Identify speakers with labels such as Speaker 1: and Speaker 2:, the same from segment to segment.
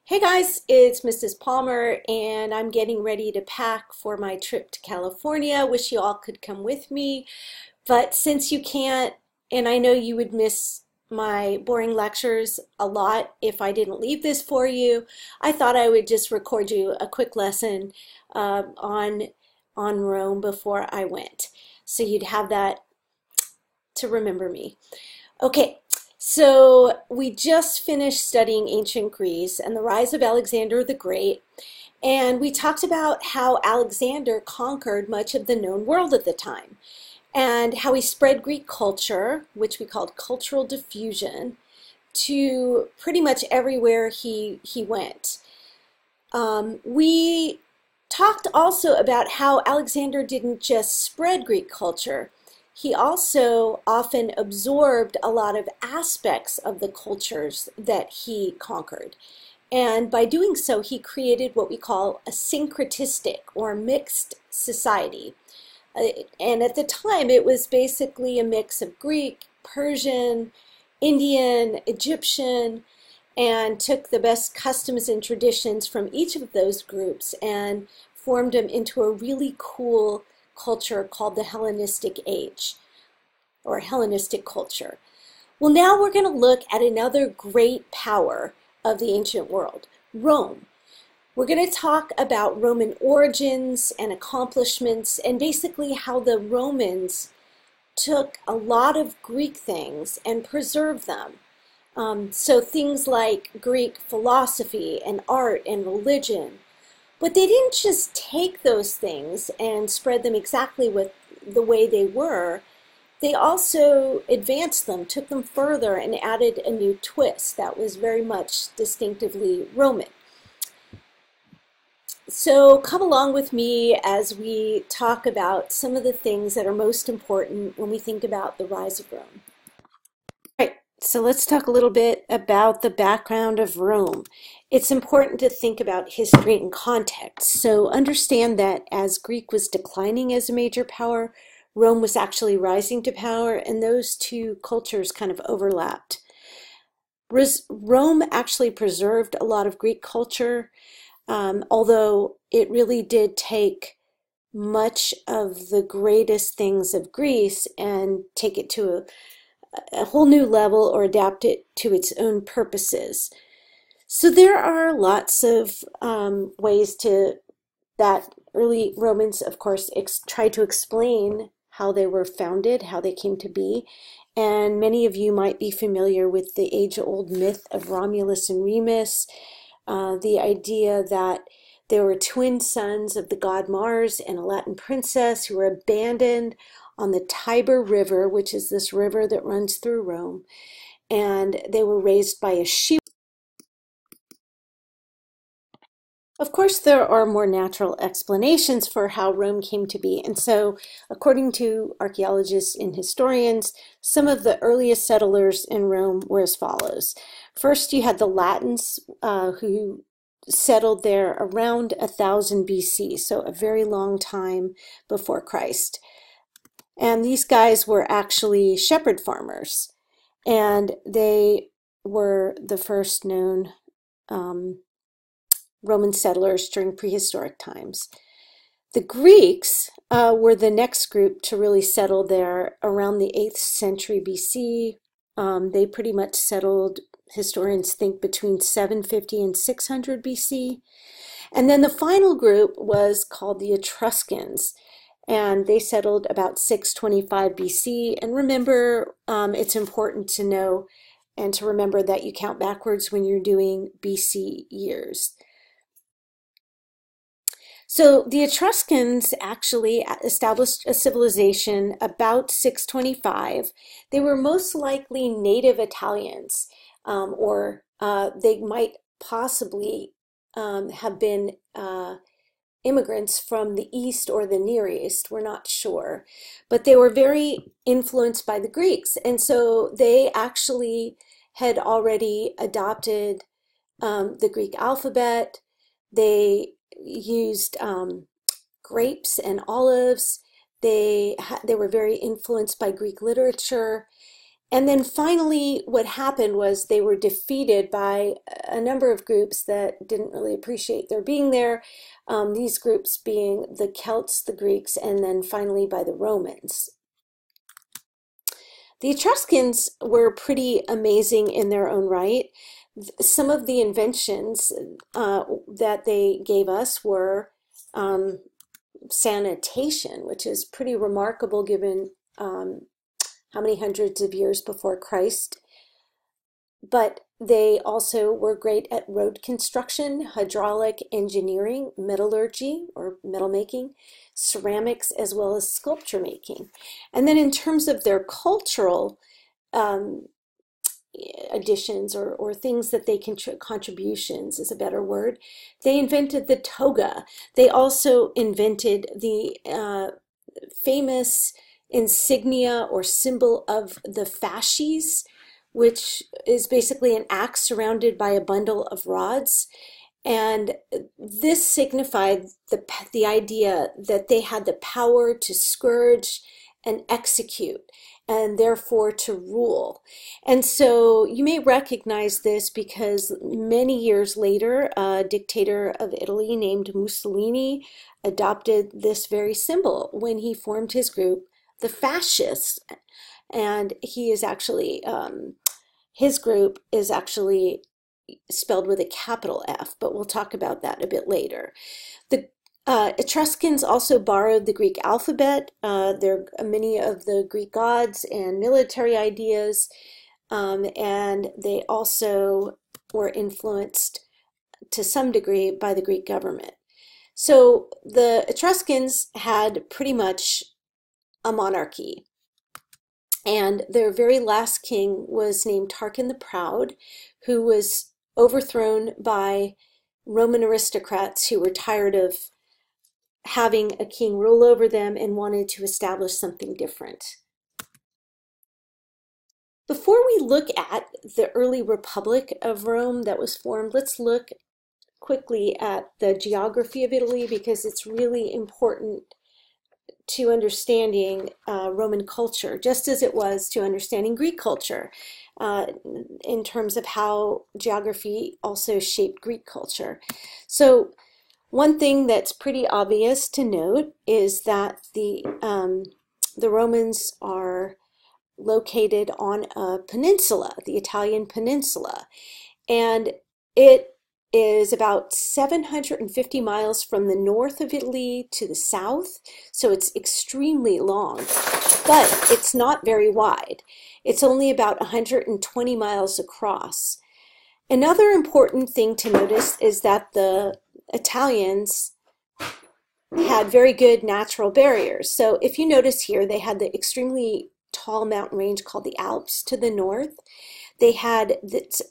Speaker 1: Hey guys, it's Mrs. Palmer, and I'm getting ready to pack for my trip to California. Wish you all could come with me, but since you can't, and I know you would miss my boring lectures a lot if I didn't leave this for you, I thought I would just record you a quick lesson on Rome before I went, so you'd have that to remember me. Okay, so we just finished studying ancient Greece and the rise of Alexander the Great, and we talked about how Alexander conquered much of the known world at the time, and how he spread Greek culture, which we called cultural diffusion, to pretty much everywhere he went. We talked also about how Alexander didn't just spread Greek culture, he also often absorbed a lot of aspects of the cultures that he conquered. And by doing so, he created what we call a syncretistic or mixed society. And at the time, it was basically a mix of Greek, Persian, Indian, Egyptian, and took the best customs and traditions from each of those groups and formed them into a really cool culture called the Hellenistic Age or Hellenistic culture. Well, now we're going to look at another great power of the ancient world, Rome. We're going to talk about Roman origins and accomplishments and basically how the Romans took a lot of Greek things and preserved them. So things like Greek philosophy and art and religion. But they didn't just take those things and spread them exactly with the way they were. They also advanced them, took them further, and added a new twist that was very much distinctively Roman. So come along with me as we talk about some of the things that are most important when we think about the rise of Rome. All right, so let's talk a little bit about the background of Rome. It's important to think about history and context. So understand that as Greek was declining as a major power, Rome was actually rising to power, and those two cultures kind of overlapped. Rome actually preserved a lot of Greek culture, although it really did take much of the greatest things of Greece and take it to a whole new level or adapt it to its own purposes. So there are lots of ways to that early Romans, of course, tried to explain how they were founded, how they came to be. And many of you might be familiar with the age-old myth of Romulus and Remus, the idea that there were twin sons of the god Mars and a Latin princess who were abandoned on the Tiber River, which is this river that runs through Rome, and they were raised by a she. Of course, there are more natural explanations for how Rome came to be, and so, according to archaeologists and historians, some of the earliest settlers in Rome were as follows. First, you had the Latins who settled there around 1000 BC, so a very long time before Christ. And these guys were actually shepherd farmers, and they were the first known Roman settlers during prehistoric times. The Greeks were the next group to really settle there around the 8th century BC. They pretty much settled, historians think, between 750 and 600 BC. And then the final group was called the Etruscans, and they settled about 625 BC. And remember, it's important to know and to remember that you count backwards when you're doing BC years. So the Etruscans actually established a civilization about 625. They were most likely native Italians, or they might possibly have been immigrants from the East or the Near East. We're not sure. But they were very influenced by the Greeks. And so they actually had already adopted the Greek alphabet. They used grapes and olives. They were very influenced by Greek literature, And then finally, what happened was they were defeated by a number of groups that didn't really appreciate their being there. These groups being the Celts, the Greeks, and then finally by the Romans. The Etruscans were pretty amazing in their own right. Some of the inventions that they gave us were sanitation, which is pretty remarkable given how many hundreds of years before Christ. But they also were great at road construction, hydraulic engineering, metallurgy or metal making, ceramics, as well as sculpture making. And then in terms of their cultural additions or things that they contributions is a better word, they invented the toga. They also invented the famous insignia or symbol of the fasces, which is basically an axe surrounded by a bundle of rods. And this signified the idea that they had the power to scourge and execute, and therefore to rule. And so you may recognize this because many years later, a dictator of Italy named Mussolini adopted this very symbol when he formed his group, the Fascists. And he is actually, his group is actually spelled with a capital F, but we'll talk about that a bit later. The Etruscans also borrowed the Greek alphabet. There are many of the Greek gods and military ideas, and they also were influenced to some degree by the Greek government. So the Etruscans had pretty much a monarchy. And their very last king was named Tarquin the Proud, who was overthrown by Roman aristocrats who were tired of having a king rule over them and wanted to establish something different. Before we look at the early Republic of Rome that was formed, let's look quickly at the geography of Italy because it's really important to understanding Roman culture, just as it was to understanding Greek culture, in terms of how geography also shaped Greek culture. So one thing that's pretty obvious to note is that the Romans are located on a peninsula, the Italian peninsula, and it is about 750 miles from the north of Italy to the south, so it's extremely long, but it's not very wide. It's only about 120 miles across. Another important thing to notice is that the Italians had very good natural barriers. So if you notice here, they had the extremely tall mountain range called the Alps to the north. They had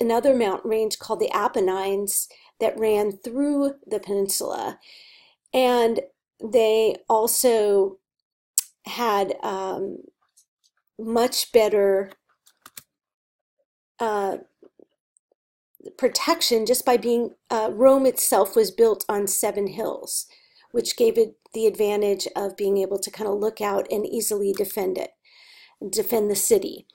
Speaker 1: another mountain range called the Apennines that ran through the peninsula. And they also had much better protection just by being, Rome itself was built on 7 hills, which gave it the advantage of being able to kind of look out and easily defend the city.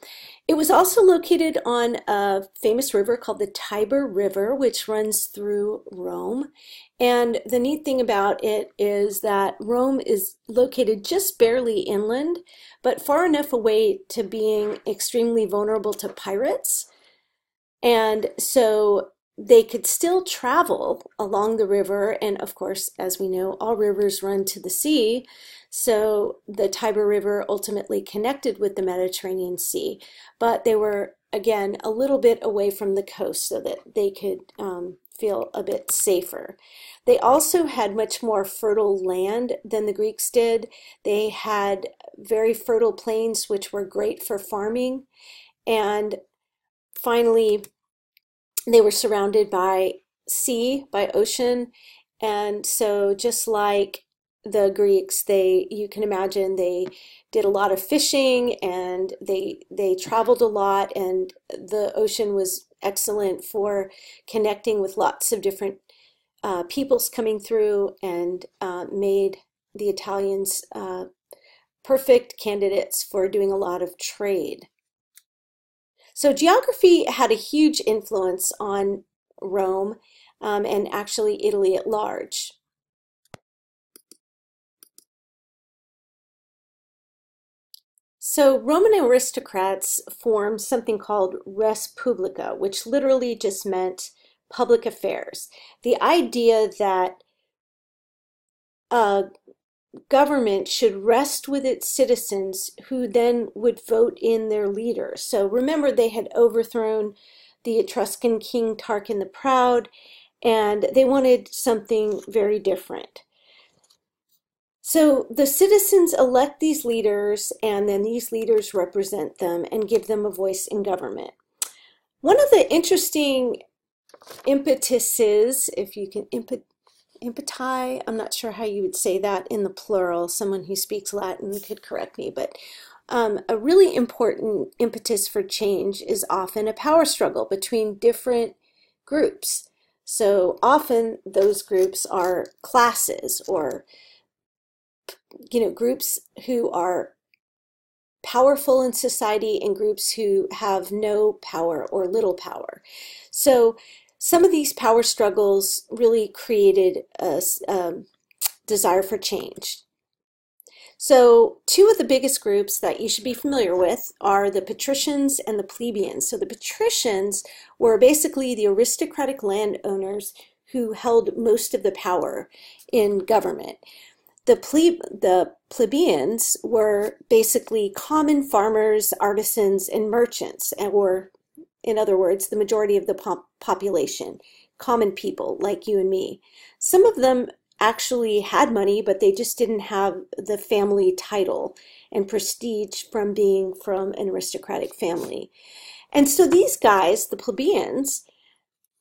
Speaker 1: It was also located on a famous river called the Tiber River, which runs through Rome. And the neat thing about it is that Rome is located just barely inland, but far enough away to being extremely vulnerable to pirates. And so they could still travel along the river. And of course, as we know, all rivers run to the sea. So the Tiber River ultimately connected with the Mediterranean Sea, but they were, again, a little bit away from the coast so that they could feel a bit safer. They also had much more fertile land than the Greeks did. They had very fertile plains, which were great for farming. And finally, they were surrounded by sea, by ocean. And so just like the Greeks, you can imagine they did a lot of fishing and they traveled a lot, and the ocean was excellent for connecting with lots of different peoples coming through, and made the Italians perfect candidates for doing a lot of trade. So geography had a huge influence on Rome, and actually Italy at large. So Roman aristocrats formed something called res publica, which literally just meant public affairs. The idea that a government should rest with its citizens who then would vote in their leaders. So remember, they had overthrown the Etruscan king Tarquin the Proud, and they wanted something very different. So the citizens elect these leaders, and then these leaders represent them and give them a voice in government. One of the interesting impetuses, if you can impeti, I'm not sure how you would say that in the plural. Someone who speaks Latin could correct me, but a really important impetus for change is often a power struggle between different groups. So often those groups are classes, or groups who are powerful in society and groups who have no power or little power. So some of these power struggles really created a desire for change. So two of the biggest groups that you should be familiar with are the patricians and the plebeians. So the patricians were basically the aristocratic landowners who held most of the power in government. The plebeians were basically common farmers, artisans, and merchants, or in other words, the majority of the population, common people like you and me. Some of them actually had money, but they just didn't have the family title and prestige from being from an aristocratic family. And so these guys, the plebeians,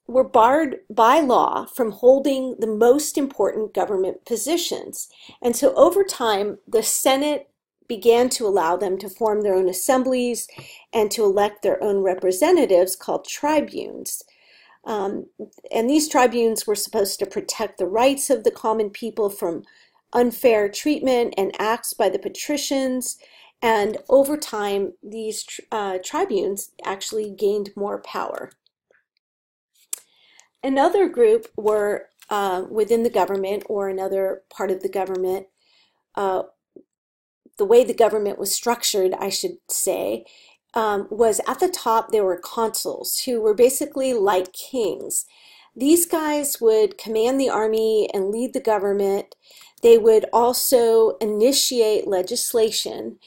Speaker 1: were barred by law from holding the most important government positions. And so over time, the Senate began to allow them to form their own assemblies and to elect their own representatives called tribunes. And these tribunes were supposed to protect the rights of the common people from unfair treatment and acts by the patricians. And over time, these tribunes actually gained more power. Another group were within the government, or another part of the government, the way the government was structured, I should say, was at the top there were consuls who were basically like kings. These guys would command the army and lead the government. They would also initiate legislation.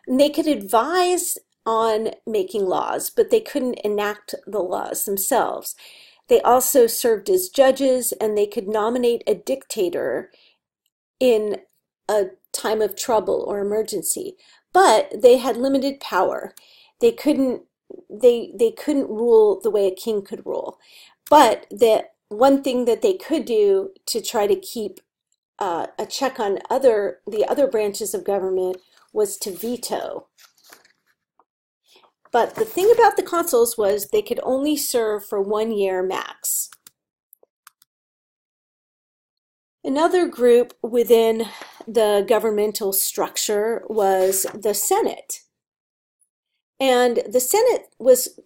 Speaker 1: And they could advise on making laws, but they couldn't enact the laws themselves. They also served as judges, and they could nominate a dictator in a time of trouble or emergency. But they had limited power. They couldn't rule the way a king could rule. But the one thing that they could do to try to keep a check on the other branches of government was to veto. But the thing about the consuls was they could only serve for 1 year max. Another group within the governmental structure was the Senate. And the Senate was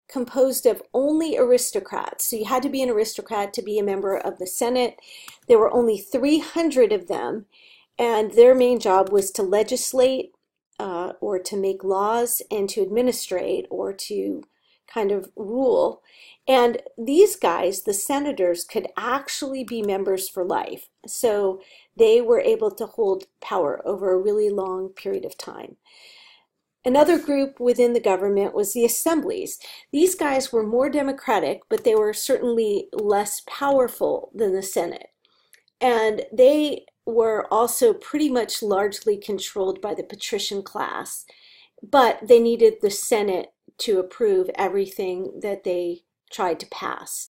Speaker 1: composed of only aristocrats. So you had to be an aristocrat to be a member of the Senate. There were only 300 of them, and their main job was to legislate, or to make laws, and to administrate, or to kind of rule. And these guys, the senators, could actually be members for life. So they were able to hold power over a really long period of time. Another group within the government was the assemblies. These guys were more democratic, but they were certainly less powerful than the Senate. And they were also pretty much largely controlled by the patrician class, but they needed the Senate to approve everything that they tried to pass.